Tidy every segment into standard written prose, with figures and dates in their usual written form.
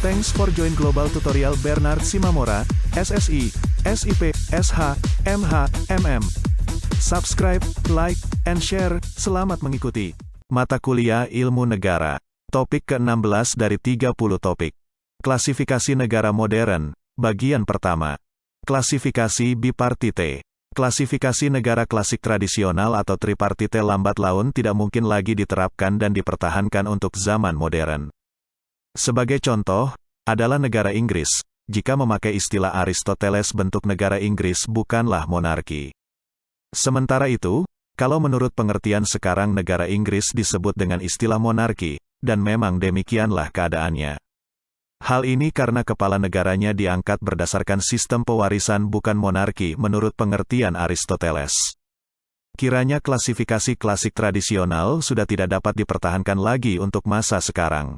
Thanks for join Global Tutorial Bernard Simamora, SSI, SIP, SH, MH, MM. Subscribe, like, and share. Selamat mengikuti. Mata Kuliah Ilmu Negara. Topik ke-16 dari 30 topik. Klasifikasi negara modern. Bagian pertama. Klasifikasi bipartite. Klasifikasi negara klasik tradisional atau tripartite lambat laun tidak mungkin lagi diterapkan dan dipertahankan untuk zaman modern. Sebagai contoh, adalah negara Inggris. Jika memakai istilah Aristoteles, bentuk negara Inggris bukanlah monarki. Sementara itu, kalau menurut pengertian sekarang negara Inggris disebut dengan istilah monarki, dan memang demikianlah keadaannya. Hal ini karena kepala negaranya diangkat berdasarkan sistem pewarisan bukan monarki menurut pengertian Aristoteles. Kiranya klasifikasi klasik tradisional sudah tidak dapat dipertahankan lagi untuk masa sekarang.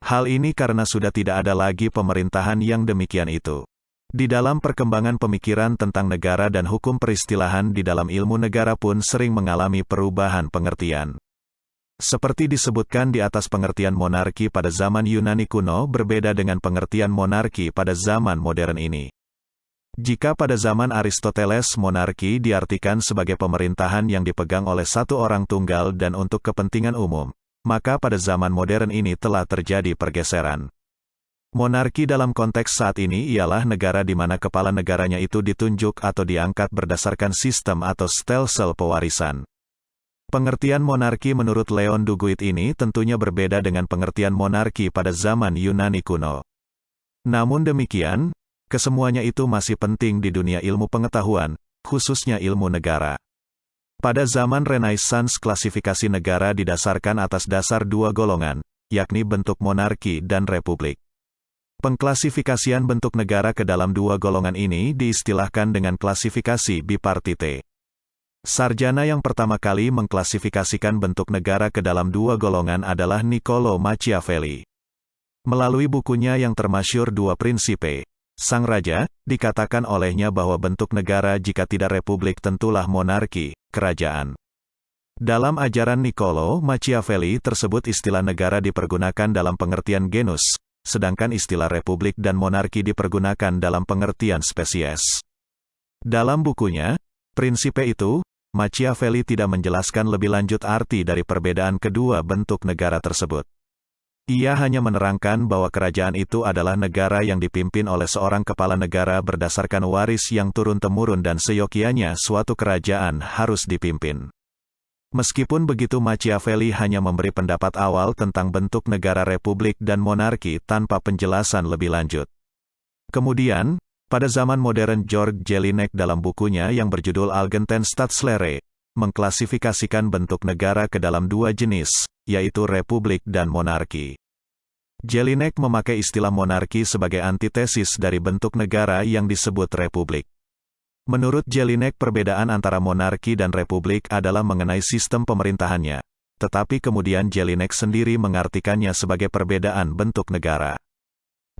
Hal ini karena sudah tidak ada lagi pemerintahan yang demikian itu. Di dalam perkembangan pemikiran tentang negara dan hukum peristilahan di dalam ilmu negara pun sering mengalami perubahan pengertian. Seperti disebutkan di atas, pengertian monarki pada zaman Yunani kuno berbeda dengan pengertian monarki pada zaman modern ini. Jika pada zaman Aristoteles monarki diartikan sebagai pemerintahan yang dipegang oleh satu orang tunggal dan untuk kepentingan umum, maka pada zaman modern ini telah terjadi pergeseran. Monarki dalam konteks saat ini ialah negara di mana kepala negaranya itu ditunjuk atau diangkat berdasarkan sistem atau stelsel pewarisan. Pengertian monarki menurut Leon Duguid ini tentunya berbeda dengan pengertian monarki pada zaman Yunani kuno. Namun demikian, kesemuanya itu masih penting di dunia ilmu pengetahuan, khususnya ilmu negara. Pada zaman Renaissance, klasifikasi negara didasarkan atas dasar dua golongan, yakni bentuk monarki dan republik. Pengklasifikasian bentuk negara ke dalam dua golongan ini diistilahkan dengan klasifikasi bipartite. Sarjana yang pertama kali mengklasifikasikan bentuk negara ke dalam dua golongan adalah Niccolo Machiavelli. Melalui bukunya yang termasyhur Dua Prinsipe, Sang Raja, dikatakan olehnya bahwa bentuk negara jika tidak republik tentulah monarki, kerajaan. Dalam ajaran Niccolo Machiavelli tersebut istilah negara dipergunakan dalam pengertian genus, sedangkan istilah republik dan monarki dipergunakan dalam pengertian spesies. Dalam bukunya, Prinsipe itu, Machiavelli tidak menjelaskan lebih lanjut arti dari perbedaan kedua bentuk negara tersebut. Ia hanya menerangkan bahwa kerajaan itu adalah negara yang dipimpin oleh seorang kepala negara berdasarkan waris yang turun-temurun dan seyogyanya suatu kerajaan harus dipimpin. Meskipun begitu, Machiavelli hanya memberi pendapat awal tentang bentuk negara republik dan monarki tanpa penjelasan lebih lanjut. Kemudian, pada zaman modern, George Jelinek dalam bukunya yang berjudul Allgemeine Staatslehre, mengklasifikasikan bentuk negara ke dalam dua jenis, yaitu republik dan monarki. Jelinek memakai istilah monarki sebagai antitesis dari bentuk negara yang disebut republik. Menurut Jelinek, perbedaan antara monarki dan republik adalah mengenai sistem pemerintahannya, tetapi kemudian Jelinek sendiri mengartikannya sebagai perbedaan bentuk negara.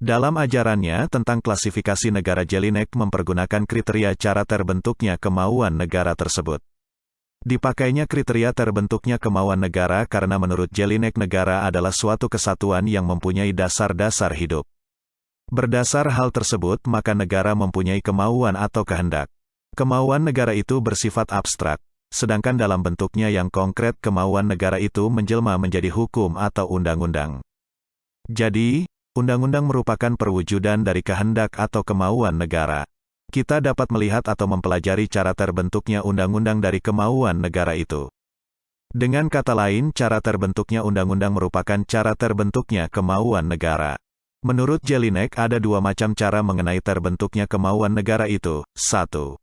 Dalam ajarannya tentang klasifikasi negara, Jelinek mempergunakan kriteria cara terbentuknya kemauan negara tersebut. Dipakainya kriteria terbentuknya kemauan negara karena menurut Jelinek negara adalah suatu kesatuan yang mempunyai dasar-dasar hidup. Berdasar hal tersebut maka negara mempunyai kemauan atau kehendak. Kemauan negara itu bersifat abstrak, sedangkan dalam bentuknya yang konkret kemauan negara itu menjelma menjadi hukum atau undang-undang. Jadi, undang-undang merupakan perwujudan dari kehendak atau kemauan negara. Kita dapat melihat atau mempelajari cara terbentuknya undang-undang dari kemauan negara itu. Dengan kata lain, cara terbentuknya undang-undang merupakan cara terbentuknya kemauan negara. Menurut Jelinek ada dua macam cara mengenai terbentuknya kemauan negara itu. 1.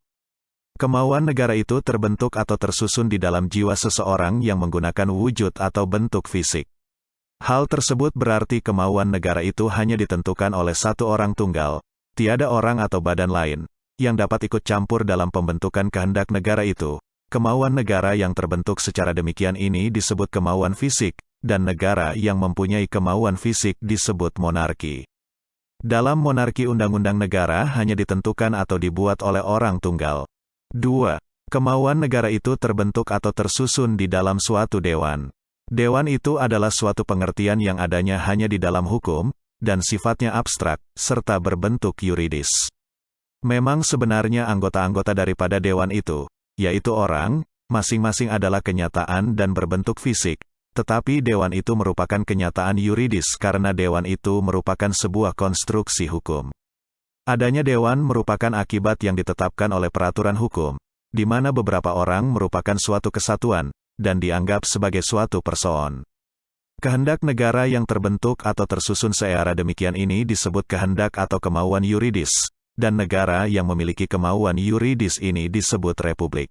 Kemauan negara itu terbentuk atau tersusun di dalam jiwa seseorang yang menggunakan wujud atau bentuk fisik. Hal tersebut berarti kemauan negara itu hanya ditentukan oleh satu orang tunggal, tiada orang atau badan lain yang dapat ikut campur dalam pembentukan kehendak negara itu. Kemauan negara yang terbentuk secara demikian ini disebut kemauan fisik, dan negara yang mempunyai kemauan fisik disebut monarki. Dalam monarki, undang-undang negara hanya ditentukan atau dibuat oleh orang tunggal. 2. Kemauan negara itu terbentuk atau tersusun di dalam suatu dewan. Dewan itu adalah suatu pengertian yang adanya hanya di dalam hukum, dan sifatnya abstrak, serta berbentuk yuridis. Memang sebenarnya anggota-anggota daripada dewan itu, yaitu orang, masing-masing adalah kenyataan dan berbentuk fisik, tetapi dewan itu merupakan kenyataan yuridis karena dewan itu merupakan sebuah konstruksi hukum. Adanya dewan merupakan akibat yang ditetapkan oleh peraturan hukum, di mana beberapa orang merupakan suatu kesatuan, dan dianggap sebagai suatu persoon. Kehendak negara yang terbentuk atau tersusun secara demikian ini disebut kehendak atau kemauan yuridis, dan negara yang memiliki kemauan yuridis ini disebut republik.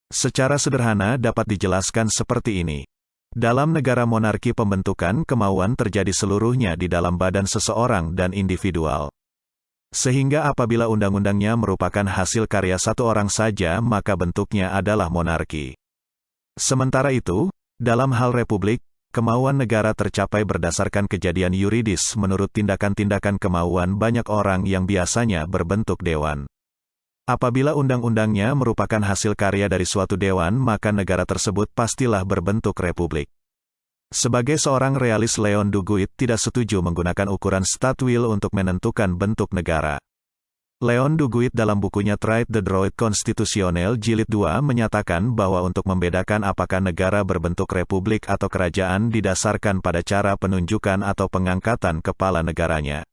Secara sederhana dapat dijelaskan seperti ini. Dalam negara monarki pembentukan kemauan terjadi seluruhnya di dalam badan seseorang dan individual. Sehingga apabila undang-undangnya merupakan hasil karya satu orang saja maka bentuknya adalah monarki. Sementara itu, dalam hal republik, kemauan negara tercapai berdasarkan kejadian yuridis menurut tindakan-tindakan kemauan banyak orang yang biasanya berbentuk dewan. Apabila undang-undangnya merupakan hasil karya dari suatu dewan maka negara tersebut pastilah berbentuk republik. Sebagai seorang realis Leon Duguid tidak setuju menggunakan ukuran Stadtwil untuk menentukan bentuk negara. Leon Duguid dalam bukunya Traité de droit constitutionnel jilid 2 menyatakan bahwa untuk membedakan apakah negara berbentuk republik atau kerajaan didasarkan pada cara penunjukan atau pengangkatan kepala negaranya.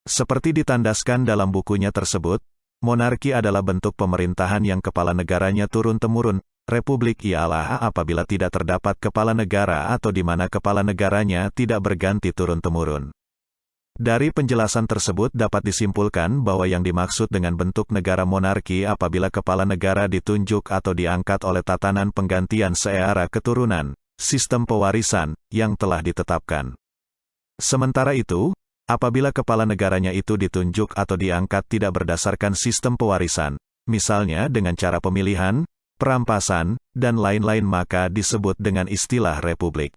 Seperti ditandaskan dalam bukunya tersebut, monarki adalah bentuk pemerintahan yang kepala negaranya turun-temurun. Republik ialah apabila tidak terdapat kepala negara atau di mana kepala negaranya tidak berganti turun-temurun. Dari penjelasan tersebut dapat disimpulkan bahwa yang dimaksud dengan bentuk negara monarki apabila kepala negara ditunjuk atau diangkat oleh tatanan penggantian secara keturunan, sistem pewarisan, yang telah ditetapkan. Sementara itu, apabila kepala negaranya itu ditunjuk atau diangkat tidak berdasarkan sistem pewarisan, misalnya dengan cara pemilihan, perampasan, dan lain-lain maka disebut dengan istilah republik.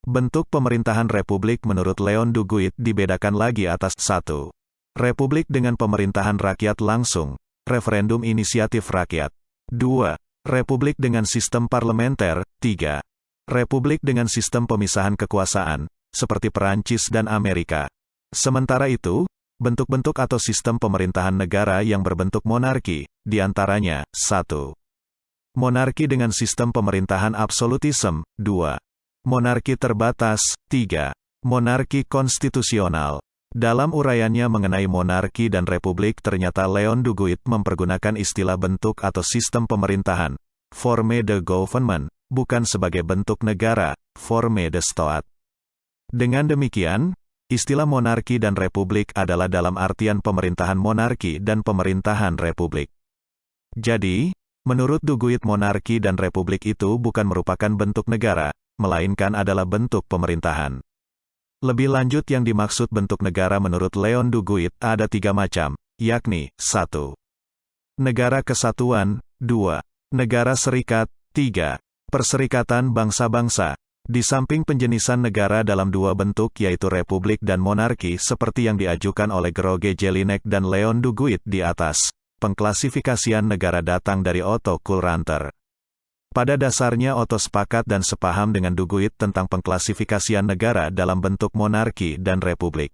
Bentuk pemerintahan republik menurut Leon Duguid dibedakan lagi atas 1. Republik dengan pemerintahan rakyat langsung, referendum inisiatif rakyat. 2. Republik dengan sistem parlementer. 3. Republik dengan sistem pemisahan kekuasaan, seperti Perancis dan Amerika. Sementara itu, bentuk-bentuk atau sistem pemerintahan negara yang berbentuk monarki, diantaranya, 1. Monarki dengan sistem pemerintahan absolutisme. 2. Monarki terbatas. 3. Monarki konstitusional. Dalam uraiannya mengenai monarki dan republik ternyata Leon Duguid mempergunakan istilah bentuk atau sistem pemerintahan, forme de gouvernement, bukan sebagai bentuk negara, forme de stoat. Dengan demikian, istilah monarki dan republik adalah dalam artian pemerintahan monarki dan pemerintahan republik. Jadi, menurut Duguid monarki dan republik itu bukan merupakan bentuk negara, melainkan adalah bentuk pemerintahan. Lebih lanjut yang dimaksud bentuk negara menurut Leon Duguid ada 3 macam, yakni, 1. Negara kesatuan, 2. Negara serikat, 3. Perserikatan bangsa-bangsa. Di samping penjenisan negara dalam 2 bentuk yaitu republik dan monarki seperti yang diajukan oleh George Jelinek dan Leon Duguid di atas, pengklasifikasian negara datang dari Otto Kulranter. Pada dasarnya Otto sepakat dan sepaham dengan Duguid tentang pengklasifikasian negara dalam bentuk monarki dan republik.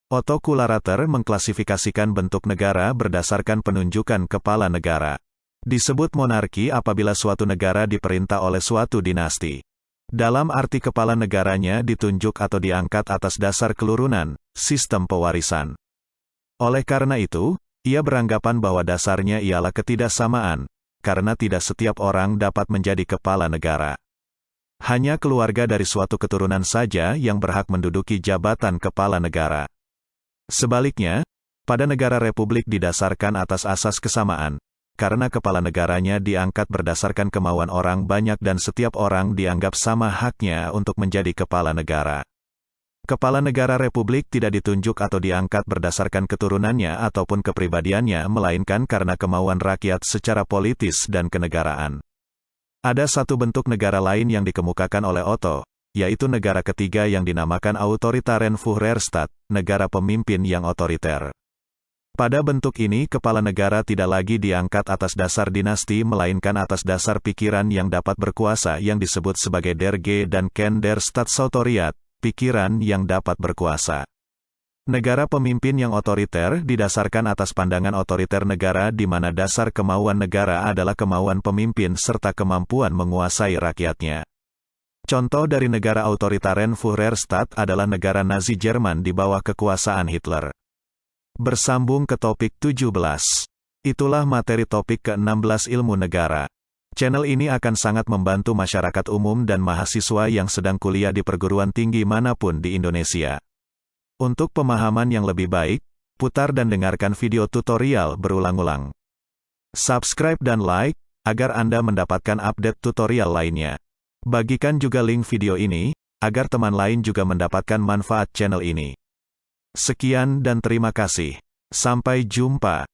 Otto Kulranter mengklasifikasikan bentuk negara berdasarkan penunjukan kepala negara. Disebut monarki apabila suatu negara diperintah oleh suatu dinasti. Dalam arti kepala negaranya ditunjuk atau diangkat atas dasar keturunan, sistem pewarisan. Oleh karena itu, ia beranggapan bahwa dasarnya ialah ketidaksamaan, karena tidak setiap orang dapat menjadi kepala negara. Hanya keluarga dari suatu keturunan saja yang berhak menduduki jabatan kepala negara. Sebaliknya, pada negara republik didasarkan atas asas kesamaan, karena kepala negaranya diangkat berdasarkan kemauan orang banyak dan setiap orang dianggap sama haknya untuk menjadi kepala negara. Kepala negara republik tidak ditunjuk atau diangkat berdasarkan keturunannya ataupun kepribadiannya melainkan karena kemauan rakyat secara politis dan kenegaraan. Ada satu bentuk negara lain yang dikemukakan oleh Otto, yaitu negara ketiga yang dinamakan autoritarian Führerstaat, negara pemimpin yang otoriter. Pada bentuk ini kepala negara tidak lagi diangkat atas dasar dinasti melainkan atas dasar pikiran yang dapat berkuasa yang disebut sebagai der Ge dan Ken der Staatsautoriteit, pikiran yang dapat berkuasa. Negara pemimpin yang otoriter didasarkan atas pandangan otoriter negara di mana dasar kemauan negara adalah kemauan pemimpin serta kemampuan menguasai rakyatnya. Contoh dari negara otoritarian Führerstaat adalah negara Nazi Jerman di bawah kekuasaan Hitler. Bersambung ke topik 17. Itulah materi topik ke-16 ilmu negara. Channel ini akan sangat membantu masyarakat umum dan mahasiswa yang sedang kuliah di perguruan tinggi manapun di Indonesia. Untuk pemahaman yang lebih baik, putar dan dengarkan video tutorial berulang-ulang. Subscribe dan like, agar Anda mendapatkan update tutorial lainnya. Bagikan juga link video ini, agar teman lain juga mendapatkan manfaat channel ini. Sekian dan terima kasih. Sampai jumpa.